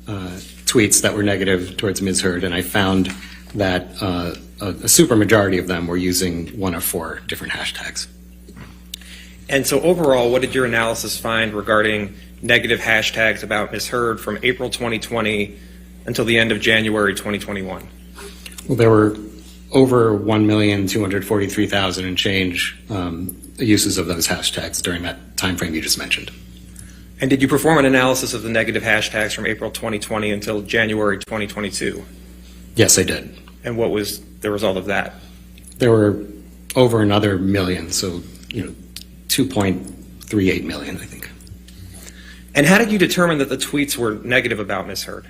tweets that were negative towards Ms. Heard, and I found that a super majority of them were using one of 4 different hashtags. And so overall, what did your analysis find regarding negative hashtags about Ms. Heard from April 2020 until the end of January 2021? Well, there were over 1,243,000 and change uses of those hashtags during that time frame you just mentioned. And did you perform an analysis of the negative hashtags from April 2020 until January 2022? Yes, I did. And what was the result of that? There were over another million, so 2.38 million, I think. And how did you determine that the tweets were negative about Ms. Heard?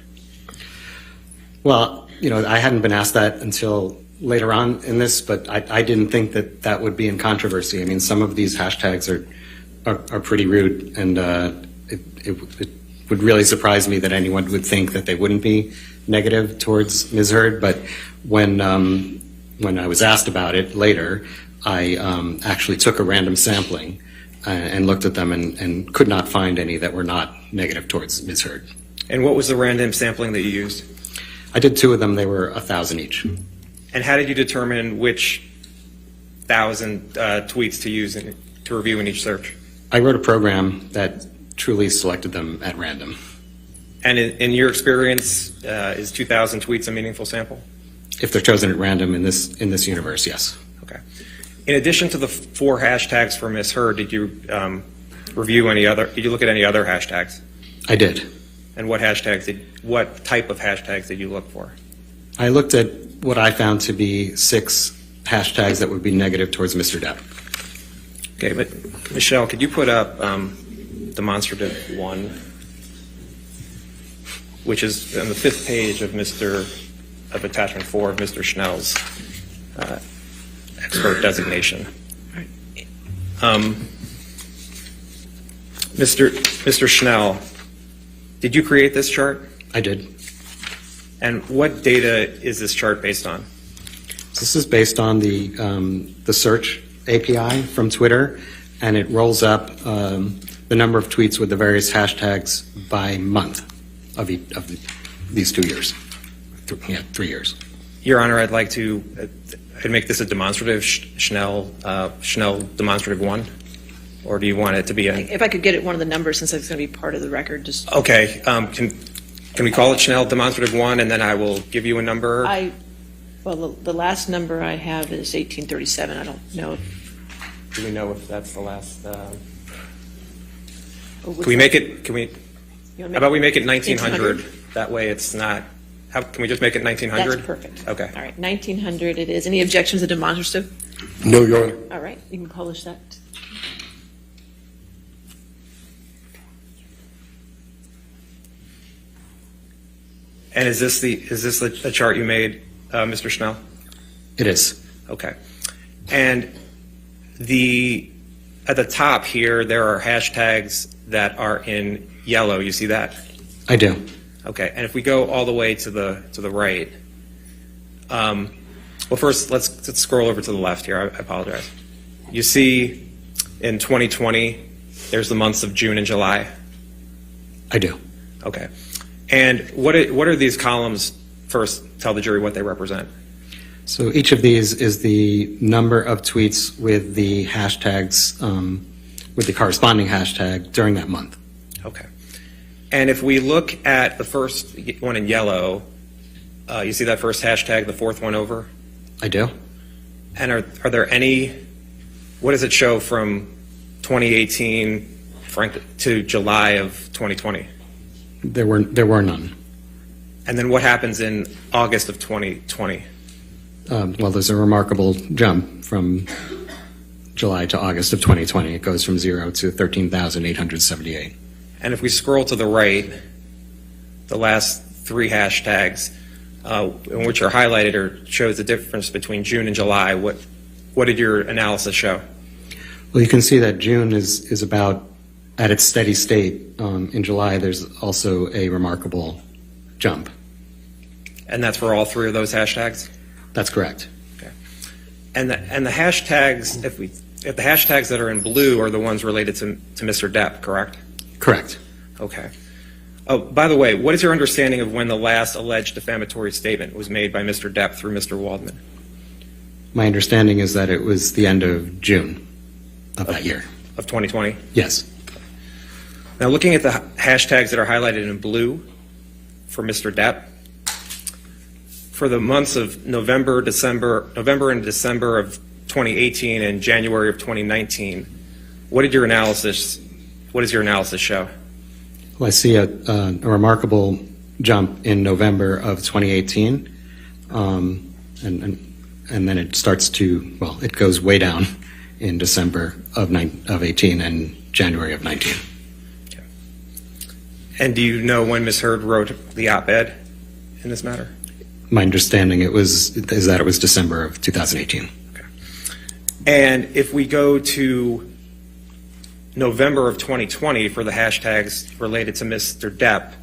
Well, I hadn't been asked that until later on in this, but I didn't think that that would be in controversy. I mean, some of these hashtags are pretty rude, and it would really surprise me that anyone would think that they wouldn't be negative towards Ms. Heard. But when I was asked about it later, I actually took a random sampling and looked at them and could not find any that were not negative towards Ms. Heard. And what was the random sampling that you used? I did 2 of them. They were 1,000 each. And how did you determine which 1,000 tweets to use to review in each search? I wrote a program that truly selected them at random. And in your experience, is 2,000 tweets a meaningful sample? If they're chosen at random in this universe, yes. Okay. In addition to the 4 hashtags for Ms. Heard, did you review any other? Did you look at any other hashtags? I did. And what type of hashtags did you look for? I looked at what I found to be 6 hashtags that would be negative towards Mr. Depp. Okay, but Michelle, could you put up demonstrative 1, which is on the 5th page of attachment 4 of Mr. Schnell's expert designation. Mr. Schnell, did you create this chart? I did. And what data is this chart based on? This is based on the search API from Twitter, and it rolls up the number of tweets with the various hashtags by month of these 2 years. 3 years. Your Honor, I'd like to make this a demonstrative Schnell demonstrative 1, or do you want it to be a? If I could get it one of the numbers, since it's going to be part of the record, just. Okay. Can we call it Schnell demonstrative 1, and then I will give you a number? Well, the last number I have is 1837. I don't know. Do we know if that's the last? Can we make it? How about we make it 1900? That way, it's not. Can we just make it 1900? That's perfect. Okay. All right, 1900 it is. Any objections to demonstrative? No, Your Honor. All right, you can publish that. And is this the chart you made, Mr. Schnell? It is. Okay. And at the top here, there are hashtags that are in yellow. You see that? I do. Okay. And if we go all the way to the right, well, first let's scroll over to the left here. I apologize. You see, in 2020, there's the months of June and July. I do. Okay. And what are these columns? First, tell the jury what they represent. So each of these is the number of tweets with the hashtags, with the corresponding hashtag during that month. Okay. And if we look at the first one in yellow, you see that first hashtag, the 4th one over? I do. And are there any, what does it show from 2018 to July of 2020? There were none. And then what happens in August of 2020? Well, there's a remarkable jump from July to August of 2020. It goes from 0 to 13,878. And if we scroll to the right, the last 3 hashtags, which are highlighted, or shows the difference between June and July. What did your analysis show? Well, you can see that June is about at its steady state. In July, there's also a remarkable jump. And that's for all 3 of those hashtags? That's correct. Okay. And the hashtags, if the hashtags that are in blue are the ones related to Mr. Depp, correct? Correct. Okay. Oh, by the way, what is your understanding of when the last alleged defamatory statement was made by Mr. Depp through Mr. Waldman? My understanding is that it was the end of June of that year. Of 2020? Yes. Now, looking at the hashtags that are highlighted in blue for Mr. Depp, for the months of November and December of 2018 and January of 2019, what does your analysis show? Well, I see a remarkable jump in November of 2018, and then it starts to, well, it goes way down in December of 18 and January of 19. Okay. And do you know when Ms. Heard wrote the op-ed in this matter? My understanding is that it was December of 2018. Okay. And if we go to November of 2020 for the hashtags related to Mr. Depp,